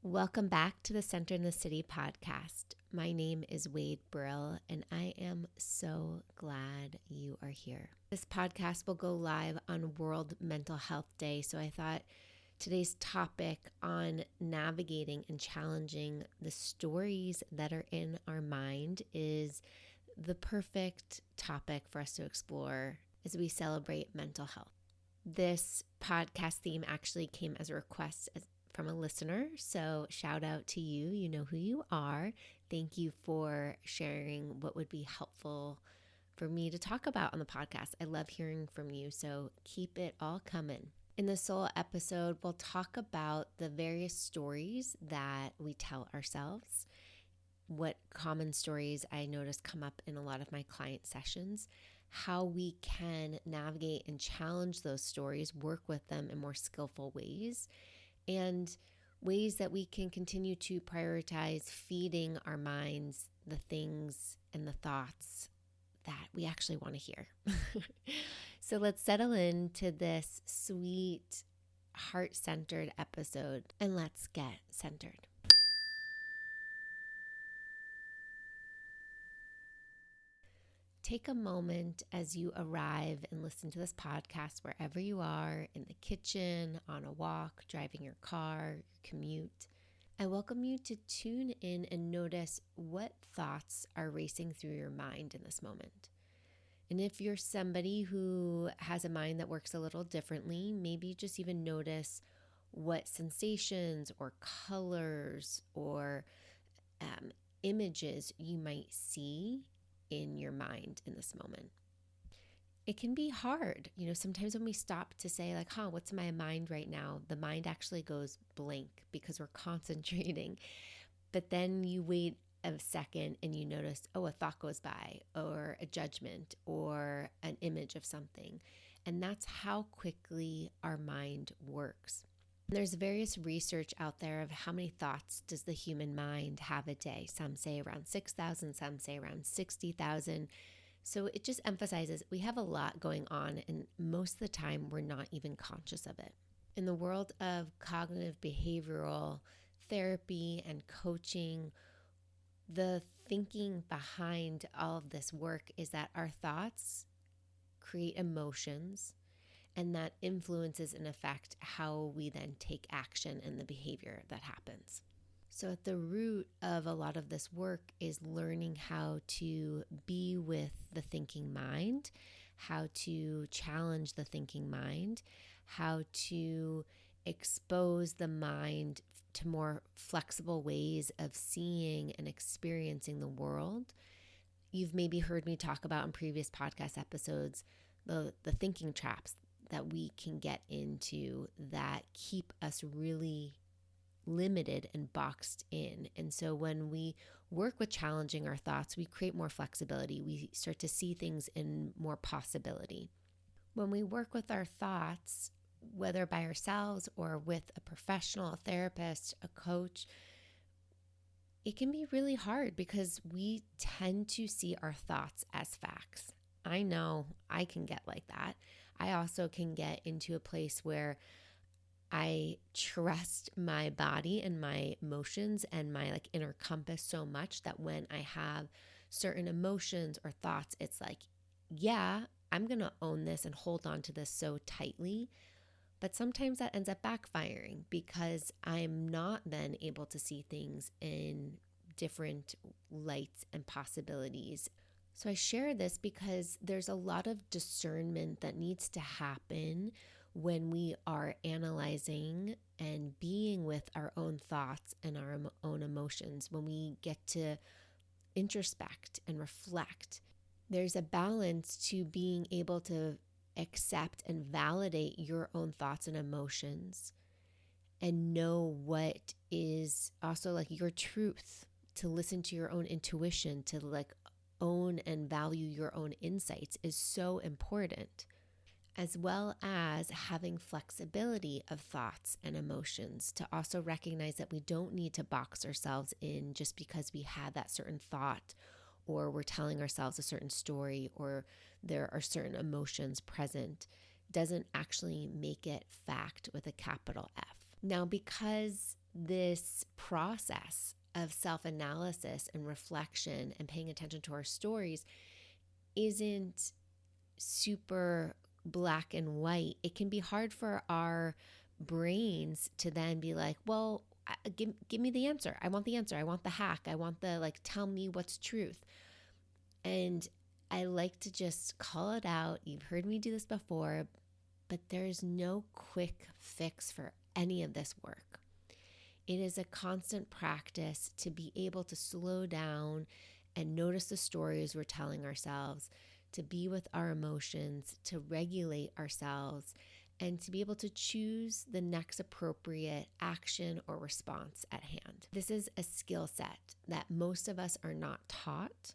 Welcome back to the Center in the City podcast. My name is Wade Brill, and I am so glad you are here. This podcast will go live on World Mental Health Day, so I thought today's topic on navigating and challenging the stories that are in our mind is the perfect topic for us to explore as we celebrate mental health. This podcast theme actually came as a request from a listener, so shout out to you. You know who you are. Thank you for sharing what would be helpful for me to talk about on the podcast. I love hearing from you, so keep it all coming. In the solo episode, we'll talk about the various stories that we tell ourselves, what common stories I notice come up in a lot of my client sessions, how we can navigate and challenge those stories, work with them in more skillful ways, and ways that we can continue to prioritize feeding our minds the things and the thoughts that we actually want to hear. So let's settle into this sweet, heart-centered episode and let's get centered. Take a moment as you arrive and listen to this podcast wherever you are, in the kitchen, on a walk, driving your car, your commute. I welcome you to tune in and notice what thoughts are racing through your mind in this moment. And if you're somebody who has a mind that works a little differently, maybe just even notice what sensations or colors or images you might see in your mind in this moment. It can be hard. Sometimes when we stop to say what's in my mind right now, the mind actually goes blank because we're concentrating. But then you wait a second and you notice, a thought goes by, or a judgment, or an image of something. And that's how quickly our mind works. There's various research out there of how many thoughts does the human mind have a day. Some say around 6,000, some say around 60,000. So it just emphasizes we have a lot going on, and most of the time we're not even conscious of it. In the world of cognitive behavioral therapy and coaching, the thinking behind all of this work is that our thoughts create emotions, and that influences and affects how we then take action and the behavior that happens. So at the root of a lot of this work is learning how to be with the thinking mind, how to challenge the thinking mind, how to expose the mind to more flexible ways of seeing and experiencing the world. You've maybe heard me talk about in previous podcast episodes the thinking traps that we can get into that keep us really limited and boxed in. And so when we work with challenging our thoughts, we create more flexibility. We start to see things in more possibility. When we work with our thoughts, whether by ourselves or with a professional, a therapist, a coach, it can be really hard because we tend to see our thoughts as facts. I know I can get like that. I also can get into a place where I trust my body and my emotions and my inner compass so much that when I have certain emotions or thoughts, it's yeah, I'm going to own this and hold on to this so tightly. But sometimes that ends up backfiring because I'm not then able to see things in different lights and possibilities. So I share this because there's a lot of discernment that needs to happen when we are analyzing and being with our own thoughts and our own emotions. When we get to introspect and reflect, there's a balance to being able to accept and validate your own thoughts and emotions and know what is also your truth, to listen to your own intuition, to own and value your own insights is so important, as well as having flexibility of thoughts and emotions, to also recognize that we don't need to box ourselves in just because we had that certain thought or we're telling ourselves a certain story or there are certain emotions present doesn't actually make it fact with a capital F. Now, because this process of self-analysis and reflection and paying attention to our stories isn't super black and white. It can be hard for our brains to then be like, well, give me the answer. I want the answer. I want the hack. I want the, like, tell me what's truth. And I like to just call it out. You've heard me do this before, but there's no quick fix for any of this work. It is a constant practice to be able to slow down and notice the stories we're telling ourselves, to be with our emotions, to regulate ourselves, and to be able to choose the next appropriate action or response at hand. This is a skill set that most of us are not taught.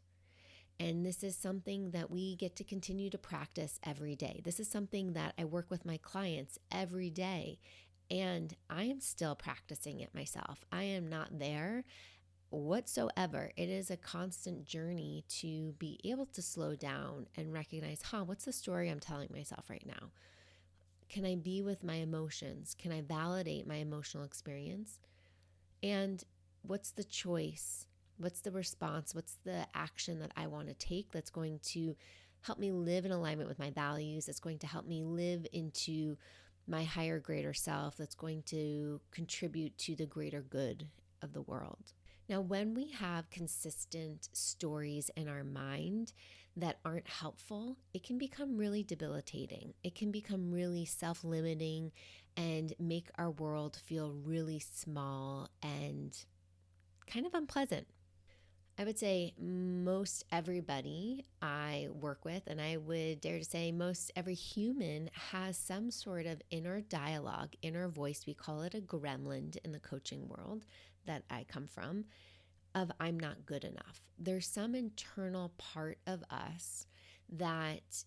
And this is something that we get to continue to practice every day. This is something that I work with my clients every day. And I am still practicing it myself. I am not there whatsoever. It is a constant journey to be able to slow down and recognize, what's the story I'm telling myself right now? Can I be with my emotions? Can I validate my emotional experience? And what's the choice? What's the response? What's the action that I want to take that's going to help me live in alignment with my values? That's going to help me live into my higher, greater self, that's going to contribute to the greater good of the world. Now, when we have consistent stories in our mind that aren't helpful, it can become really debilitating. It can become really self-limiting and make our world feel really small and kind of unpleasant. I would say most everybody I work with, and I would dare to say most every human, has some sort of inner dialogue, inner voice. We call it a gremlin in the coaching world that I come from, of I'm not good enough. There's some internal part of us that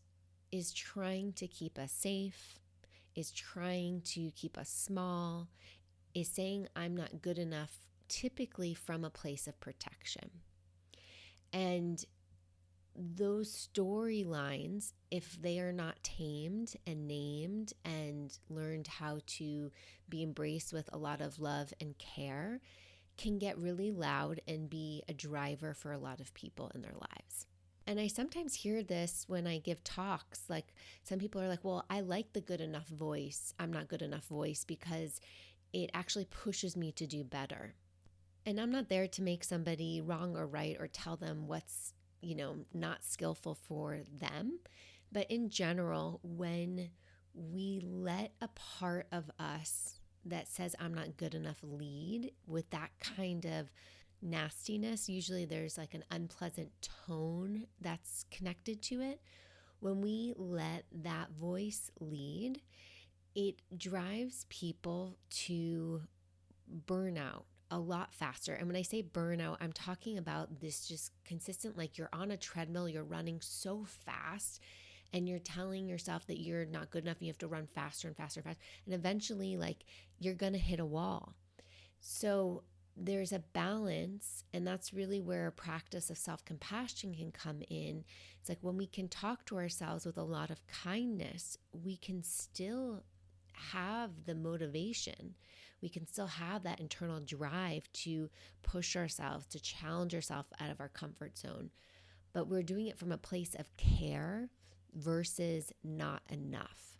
is trying to keep us safe, is trying to keep us small, is saying I'm not good enough, typically from a place of protection. And those storylines, if they are not tamed and named and learned how to be embraced with a lot of love and care, can get really loud and be a driver for a lot of people in their lives. And I sometimes hear this when I give talks. Like, some people are like, well, I like the good enough voice, I'm not good enough voice, because it actually pushes me to do better. And I'm not there to make somebody wrong or right or tell them what's, not skillful for them. But in general, when we let a part of us that says I'm not good enough lead with that kind of nastiness, usually there's like an unpleasant tone that's connected to it. When we let that voice lead, it drives people to burnout a lot faster. And when I say burnout, I'm talking about this just consistent, like you're on a treadmill, you're running so fast and you're telling yourself that you're not good enough and you have to run faster and faster and faster. And eventually, like, you're going to hit a wall. So there's a balance, and that's really where a practice of self-compassion can come in. It's like when we can talk to ourselves with a lot of kindness, we can still have the motivation. We can still have that internal drive to push ourselves, to challenge ourselves out of our comfort zone. But we're doing it from a place of care versus not enough.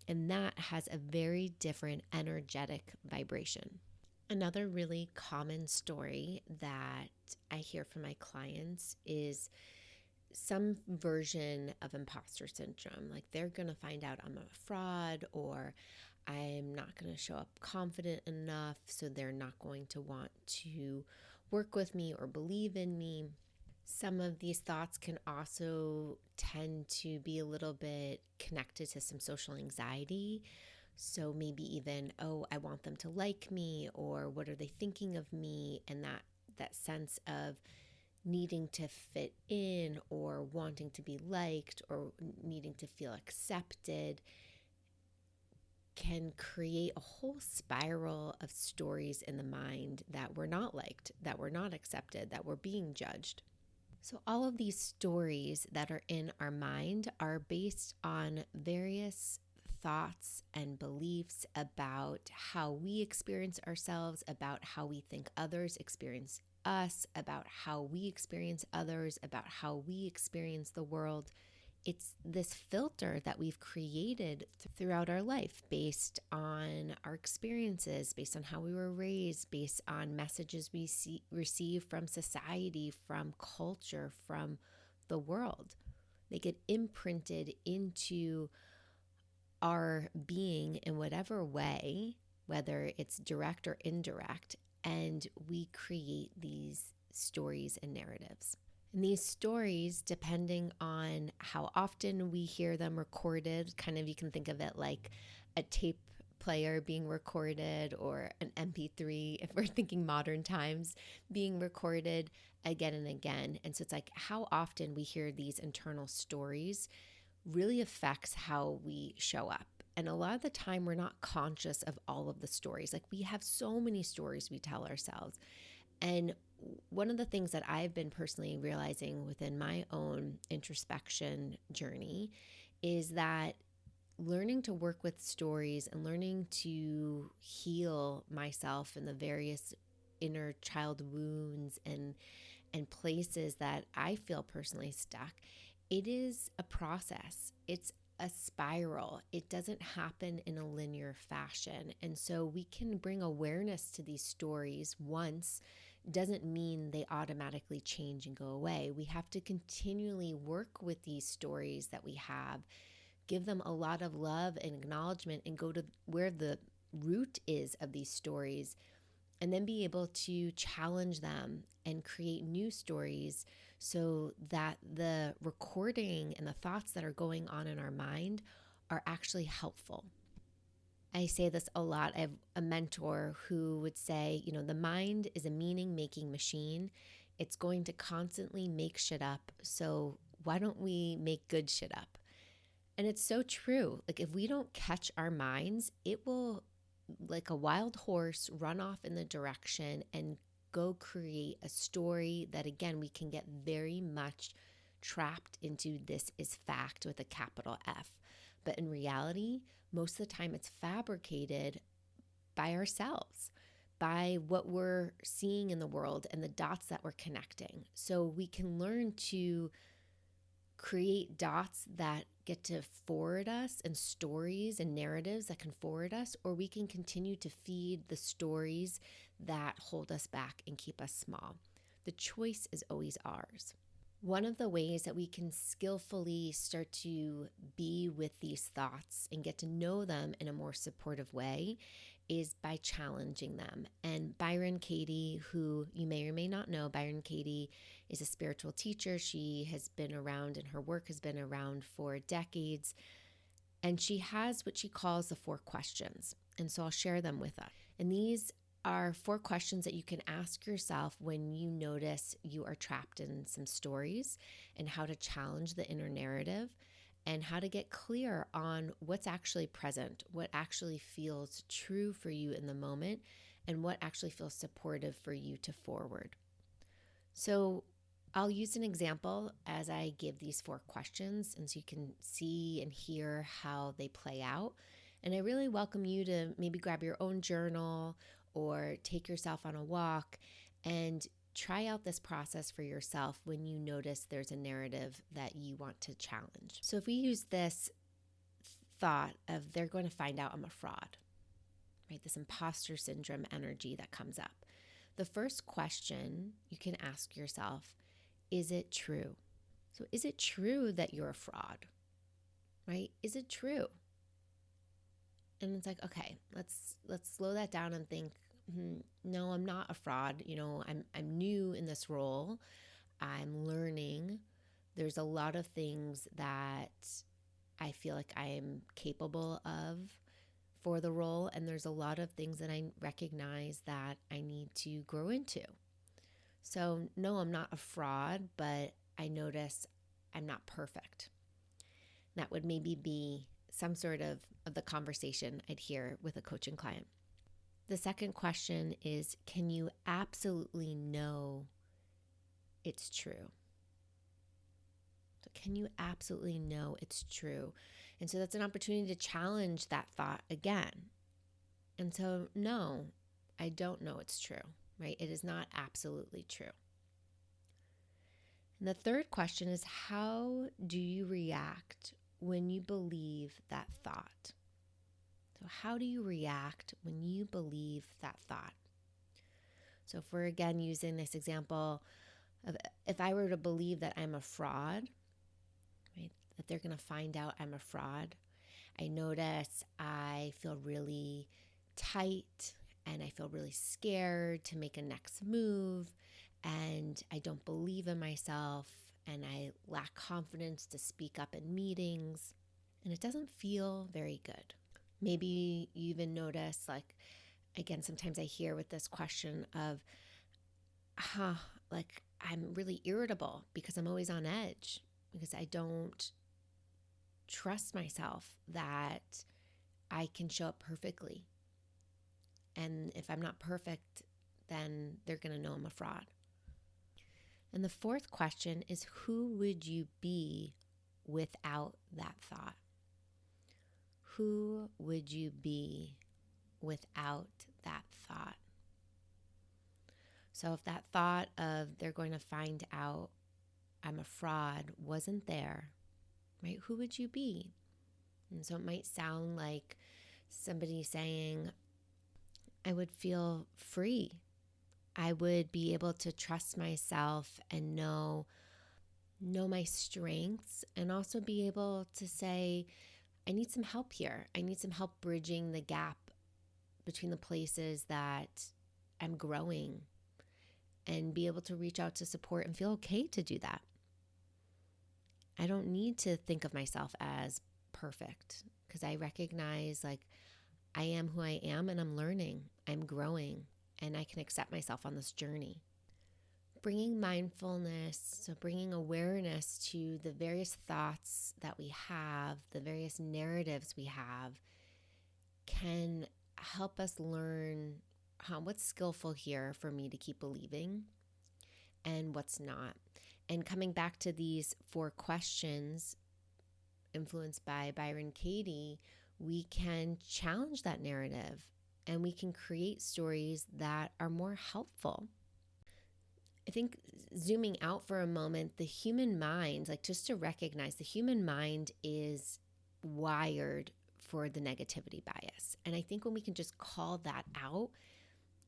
And that has a very different energetic vibration. Another really common story that I hear from my clients is some version of imposter syndrome. Like, they're going to find out I'm a fraud, or I'm not going to show up confident enough, so they're not going to want to work with me or believe in me. Some of these thoughts can also tend to be a little bit connected to some social anxiety. So maybe even, I want them to like me, or what are they thinking of me? And that sense of needing to fit in, or wanting to be liked, or needing to feel accepted, can create a whole spiral of stories in the mind that we're not liked, that we're not accepted, that we're being judged. So all of these stories that are in our mind are based on various thoughts and beliefs about how we experience ourselves, about how we think others experience us, about how we experience others, about how we experience the world. It's this filter that we've created throughout our life based on our experiences, based on how we were raised, based on messages we receive from society, from culture, from the world. They get imprinted into our being in whatever way, whether it's direct or indirect, and we create these stories and narratives. And these stories, depending on how often we hear them recorded, kind of you can think of it like a tape player being recorded or an MP3, if we're thinking modern times, being recorded again and again. And so it's like how often we hear these internal stories really affects how we show up. And a lot of the time, we're not conscious of all of the stories. Like we have so many stories we tell ourselves. And one of the things that I've been personally realizing within my own introspection journey is that learning to work with stories and learning to heal myself in the various inner child wounds and places that I feel personally stuck, it is a process. It's a spiral. It doesn't happen in a linear fashion. And so we can bring awareness to these stories once doesn't mean they automatically change and go away. We have to continually work with these stories that we have, give them a lot of love and acknowledgement, and go to where the root is of these stories, and then be able to challenge them and create new stories so that the recording and the thoughts that are going on in our mind are actually helpful. I say this a lot. I have a mentor who would say, the mind is a meaning-making machine. It's going to constantly make shit up. So why don't we make good shit up? And it's so true. Like if we don't catch our minds, it will, like a wild horse, run off in the direction and go create a story that, again, we can get very much trapped into. This is fact with a capital F. But in reality, most of the time it's fabricated by ourselves, by what we're seeing in the world and the dots that we're connecting. So we can learn to create dots that get to forward us and stories and narratives that can forward us, or we can continue to feed the stories that hold us back and keep us small. The choice is always ours. One of the ways that we can skillfully start to be with these thoughts and get to know them in a more supportive way is by challenging them. And Byron Katie, who you may or may not know, Byron Katie is a spiritual teacher. She has been around and her work has been around for decades. And she has what she calls the 4 questions. And so I'll share them with us. And these are 4 questions that you can ask yourself when you notice you are trapped in some stories, and how to challenge the inner narrative, and how to get clear on what's actually present, what actually feels true for you in the moment, and what actually feels supportive for you to forward. So I'll use an example as I give these 4 questions, and so you can see and hear how they play out. And I really welcome you to maybe grab your own journal or take yourself on a walk and try out this process for yourself when you notice there's a narrative that you want to challenge. So if we use this thought of they're going to find out I'm a fraud, right? This imposter syndrome energy that comes up. The first question you can ask yourself, is it true? So is it true that you're a fraud, right? Is it true? And it's like, okay, let's slow that down and think, no, I'm not a fraud. I'm new in this role. I'm learning. There's a lot of things that I feel like I am capable of for the role. And there's a lot of things that I recognize that I need to grow into. So no, I'm not a fraud, but I notice I'm not perfect. That would maybe be some sort of the conversation I'd hear with a coaching client. The second question is, can you absolutely know it's true? So can you absolutely know it's true? And so that's an opportunity to challenge that thought again. And so, no, I don't know it's true, right? It is not absolutely true. And the third question is, how do you react when you believe that thought? So how do you react when you believe that thought? So if we're again using this example of, if I were to believe that I'm a fraud, right, that they're going to find out I'm a fraud, I notice I feel really tight and I feel really scared to make a next move, and I don't believe in myself and I lack confidence to speak up in meetings, and it doesn't feel very good. Maybe you even notice, like, again, sometimes I hear with this question of, like, I'm really irritable because I'm always on edge because I don't trust myself that I can show up perfectly. And if I'm not perfect, then they're going to know I'm a fraud. And the fourth question is, who would you be without that thought? Who would you be without that thought? So if that thought of they're going to find out I'm a fraud wasn't there, right? Who would you be? And so it might sound like somebody saying, I would feel free. I would be able to trust myself and know my strengths, and also be able to say, I need some help here. I need some help bridging the gap between the places that I'm growing, and be able to reach out to support and feel okay to do that. I don't need to think of myself as perfect, because I recognize, like, I am who I am and I'm learning, I'm growing, and I can accept myself on this journey. Bringing mindfulness, so bringing awareness to the various thoughts that we have, the various narratives we have, can help us learn what's skillful here for me to keep believing and what's not. And coming back to these 4 questions influenced by Byron Katie, we can challenge that narrative and we can create stories that are more helpful. I think zooming out for a moment, the human mind, like, just to recognize the human mind is wired for the negativity bias. And I think when we can just call that out,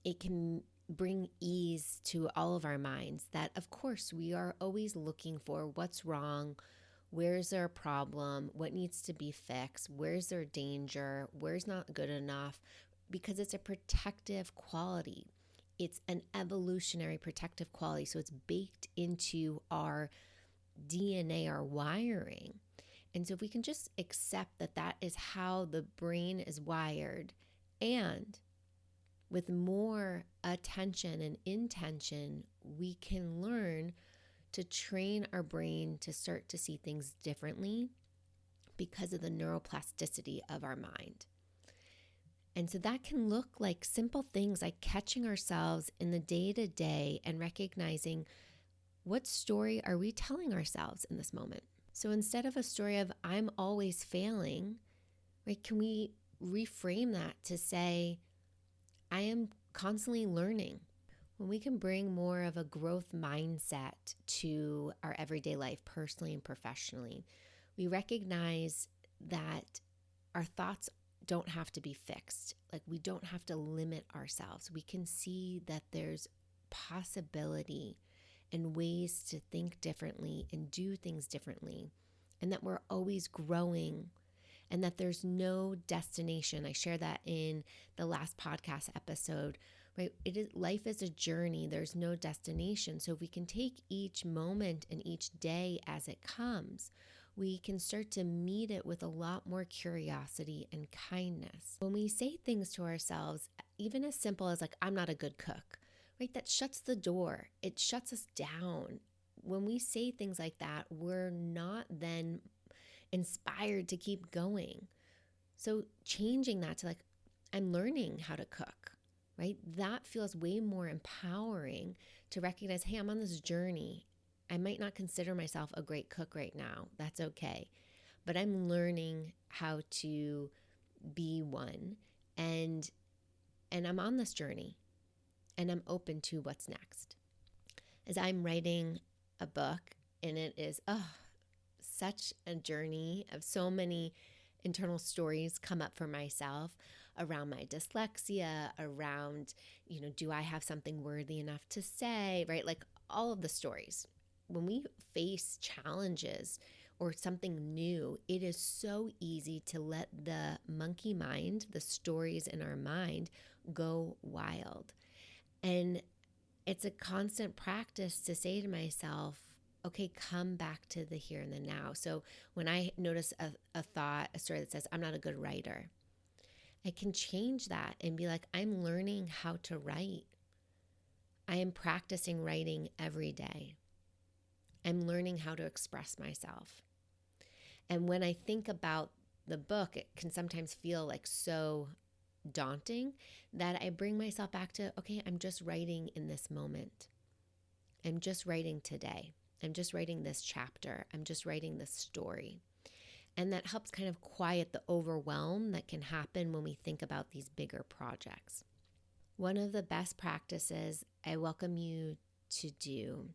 it can bring ease to all of our minds that, of course, we are always looking for what's wrong, where's there a problem, what needs to be fixed, where's there danger, where's not good enough, because it's a protective quality. It's an evolutionary protective quality. So it's baked into our DNA, our wiring. And so if we can just accept that that is how the brain is wired, and with more attention and intention, we can learn to train our brain to start to see things differently because of the neuroplasticity of our mind. And so that can look like simple things like catching ourselves in the day-to-day and recognizing, what story are we telling ourselves in this moment? So instead of a story of I'm always failing, right, can we reframe that to say, I am constantly learning? When we can bring more of a growth mindset to our everyday life, personally and professionally, we recognize that our thoughts don't have to be fixed. Like, we don't have to limit ourselves. We can see that there's possibility and ways to think differently and do things differently, and that we're always growing, and that there's no destination. I shared that in the last podcast episode, right? Life is a journey. There's no destination. So if we can take each moment and each day as it comes, we can start to meet it with a lot more curiosity and kindness. When we say things to ourselves, even as simple as like, I'm not a good cook, right? That shuts the door. It shuts us down. When we say things like that, we're not then inspired to keep going. So changing that to like, I'm learning how to cook, right? That feels way more empowering to recognize, hey, I'm on this journey I might not consider myself a great cook right now. That's okay. But I'm learning how to be one, and I'm on this journey, and I'm open to what's next. As I'm writing a book, and it is such a journey of so many internal stories come up for myself around my dyslexia, around, do I have something worthy enough to say, right? Like all of the stories. When we face challenges or something new, it is so easy to let the monkey mind, the stories in our mind, go wild. And it's a constant practice to say to myself, okay, come back to the here and the now. So when I notice a thought, a story that says, I'm not a good writer, I can change that and be like, I'm learning how to write. I am practicing writing every day. I'm learning how to express myself. And when I think about the book, it can sometimes feel like so daunting that I bring myself back to, okay, I'm just writing in this moment. I'm just writing today. I'm just writing this chapter. I'm just writing this story. And that helps kind of quiet the overwhelm that can happen when we think about these bigger projects. One of the best practices I welcome you to do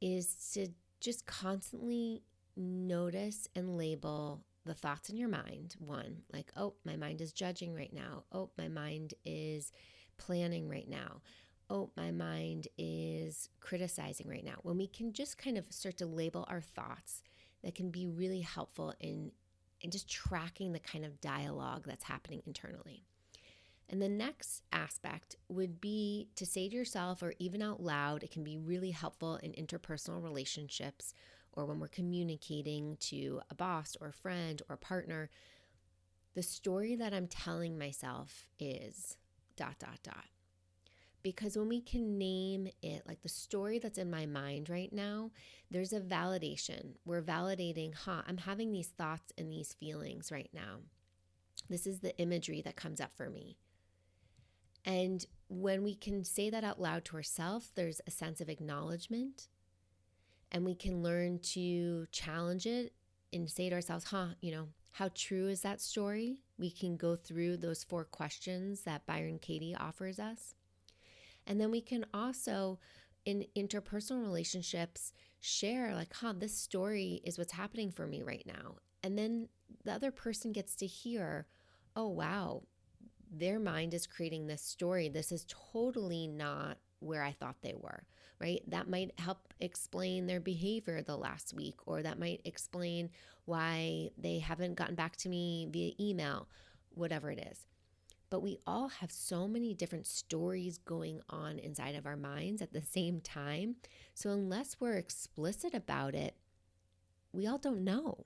is to just constantly notice and label the thoughts in your mind. One, like, oh, my mind is judging right now. Oh, my mind is planning right now. Oh, my mind is criticizing right now. When we can just kind of start to label our thoughts, that can be really helpful in just tracking the kind of dialogue that's happening internally. And the next aspect would be to say to yourself, or even out loud, it can be really helpful in interpersonal relationships or when we're communicating to a boss or a friend or a partner, the story that I'm telling myself is ... Because when we can name it, like the story that's in my mind right now, there's a validation. We're validating, I'm having these thoughts and these feelings right now. This is the imagery that comes up for me. And when we can say that out loud to ourselves, there's a sense of acknowledgement, and we can learn to challenge it and say to ourselves, how true is that story? We can go through those 4 questions that Byron Katie offers us. And then we can also, in interpersonal relationships, share like, this story is what's happening for me right now. And then the other person gets to hear, oh, wow, their mind is creating this story. This is totally not where I thought they were, right? That might help explain their behavior the last week, or that might explain why they haven't gotten back to me via email, whatever it is. But we all have so many different stories going on inside of our minds at the same time. So unless we're explicit about it, we all don't know.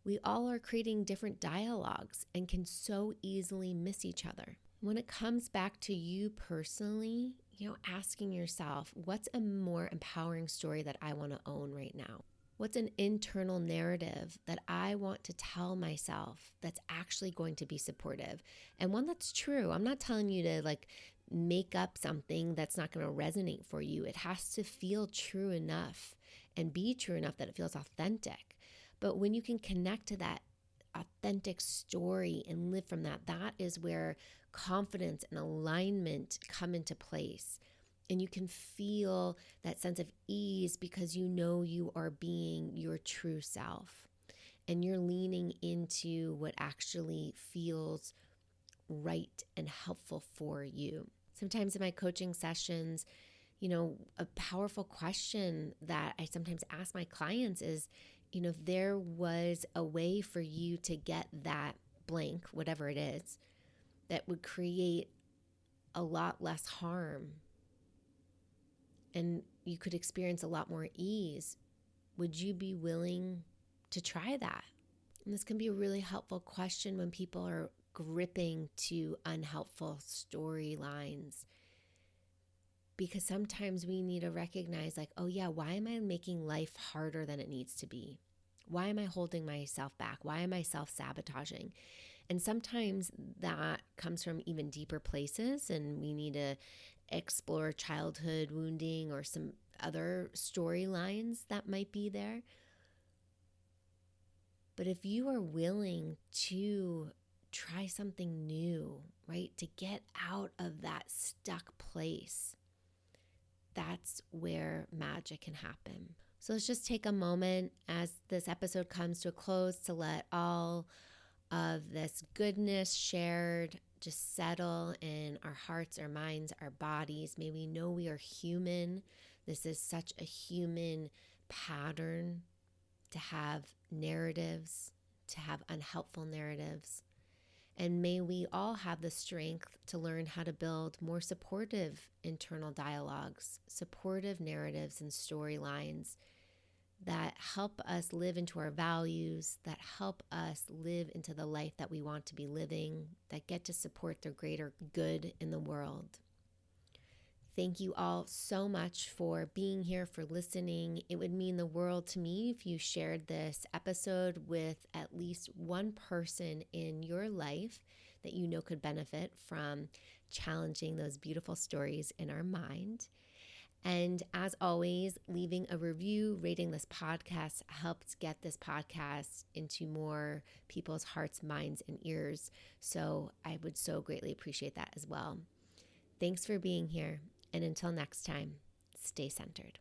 We all are creating different dialogues and can so easily miss each other. When it comes back to you personally, asking yourself, what's a more empowering story that I want to own right now? What's an internal narrative that I want to tell myself that's actually going to be supportive and one that's true? I'm not telling you to make up something that's not going to resonate for you. It has to feel true enough and be true enough that it feels authentic. But when you can connect to that authentic story and live from that, that is where confidence and alignment come into place. And you can feel that sense of ease because you are being your true self. And you're leaning into what actually feels right and helpful for you. Sometimes in my coaching sessions, a powerful question that I sometimes ask my clients is, if there was a way for you to get that blank, whatever it is, that would create a lot less harm and you could experience a lot more ease, would you be willing to try that? And this can be a really helpful question when people are gripping to unhelpful storylines, because sometimes we need to recognize why am I making life harder than it needs to be? Why am I holding myself back? Why am I self-sabotaging? And sometimes that comes from even deeper places, and we need to explore childhood wounding or some other storylines that might be there. But if you are willing to try something new, right, to get out of that stuck place, that's where magic can happen. So let's just take a moment as this episode comes to a close to let all of this goodness shared just settle in our hearts, our minds, our bodies. May we know we are human. This is such a human pattern to have narratives, to have unhelpful narratives. And may we all have the strength to learn how to build more supportive internal dialogues, supportive narratives and storylines that help us live into our values, that help us live into the life that we want to be living, that get to support the greater good in the world. Thank you all so much for being here, for listening. It would mean the world to me if you shared this episode with at least one person in your life that you know could benefit from challenging those beautiful stories in our mind. And as always, leaving a review, rating this podcast helps get this podcast into more people's hearts, minds, and ears. So I would so greatly appreciate that as well. Thanks for being here. And until next time, stay centered.